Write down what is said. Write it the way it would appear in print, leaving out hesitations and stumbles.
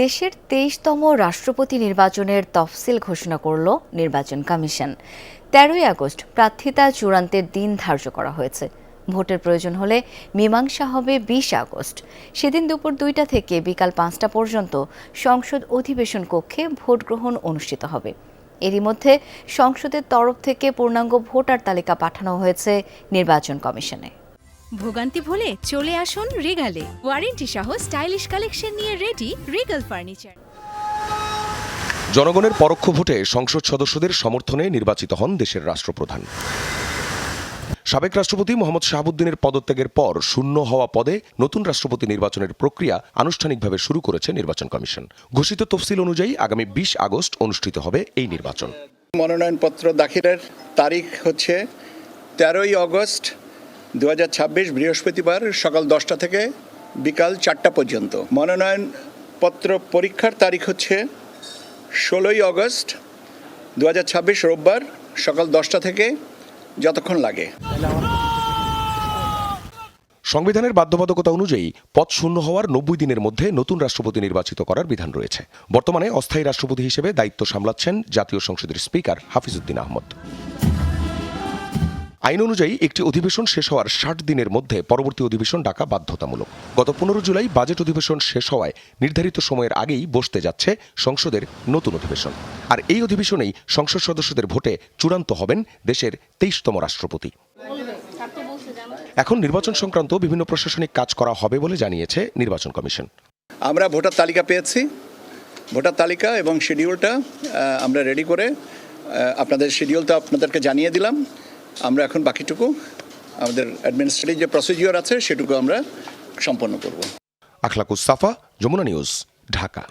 দেশের ২৩তম রাষ্ট্রপতি নির্বাচনের তফসিল ঘোষণা করল নির্বাচন কমিশন। ১৩ই আগস্ট প্রার্থিতা চূড়ান্তের দিন ধার্য করা হয়েছে। ভোটের প্রয়োজন হলে মীমাংসা হবে ২০ আগস্ট। সেদিন দুপুর ২টা থেকে বিকাল ৫টা পর্যন্ত সংসদ অধিবেশন কক্ষে ভোট গ্রহণ অনুষ্ঠিত হবে। এরই মধ্যে সংসদের তরফ থেকে পূর্ণাঙ্গ ভোটার তালিকা পাঠানো হয়েছে নির্বাচন কমিশনে। ভোগান্তি ভুলে চলে আসুন রিগালে। ওয়ারেন্টি সহ স্টাইলিশ কালেকশন নিয়ে রেডি রিগাল ফার্নিচার। জনগণের পরোক্ষ ভোটে সংসদ সদস্যদের সমর্থনে নির্বাচিত হন দেশের রাষ্ট্রপ্রধান। সাবেক রাষ্ট্রপতি মোহাম্মদ শাহাবুদ্দিনের পদত্যাগের পর শূন্য হওয়া পদে নতুন রাষ্ট্রপতি নির্বাচনের প্রক্রিয়া আনুষ্ঠানিকভাবে শুরু করেছে নির্বাচন কমিশন। ঘোষিত তফসিল অনুযায়ী আগামী ২০ আগস্ট অনুষ্ঠিত হবে এই নির্বাচন। মনোনয়নপত্র দাখিলের তারিখ হচ্ছে ১৩ই আগস্ট ২০২৬ বৃহস্পতিবার সকাল ১০টা থেকে বিকাল ৪টা পর্যন্ত। মনোনয়নপত্র পরীক্ষার তারিখ হচ্ছে ১৬ই আগস্ট ২০২৬ রোববার সকাল ১০টা থেকে যতক্ষণ লাগে। সংবিধানের বাধ্যবাধকতা অনুযায়ী পদ শূন্য হওয়ার ৯০ দিনের মধ্যে নতুন রাষ্ট্রপতি নির্বাচিত করার বিধান রয়েছে। বর্তমানে অস্থায়ী রাষ্ট্রপতি হিসেবে দায়িত্ব সামলাচ্ছেন জাতীয় সংসদের স্পিকার হাফিজউদ্দিন আহমদ। আইন অনুযায়ী একটি অধিবেশন শেষ হওয়ার ৬০ দিনের মধ্যে পরবর্তী অধিবেশন ডাকা বাধ্যতামূলক। গত ১৫ জুলাই বাজেট অধিবেশন শেষ হওয়ায় নির্ধারিত সময়ের আগেই বসতে যাচ্ছে সংসদের নতুন অধিবেশন। আর এই অধিবেশনেই সংসদ সদস্যদের ভোটে চূড়ান্ত হবেন দেশের ২৩তম রাষ্ট্রপতি। এখন নির্বাচন সংক্রান্ত বিভিন্ন প্রশাসনিক কাজ করা হবে বলে জানিয়েছে নির্বাচন কমিশন। আমরা ভোটার তালিকা পেয়েছি। ভোটার তালিকা এবং শিডিউলটা আমরা রেডি করে আপনাদের শিডিউলটা আপনাদেরকে জানিয়ে দিলাম। আমরা এখন বাকিটুকু আমাদের অ্যাডমিনিস্ট্রেটিভ যে প্রসিডিওর আছে সেটুকু আমরা সম্পন্ন করব। আখলাকুস সাফা, যমুনা নিউজ, ঢাকা।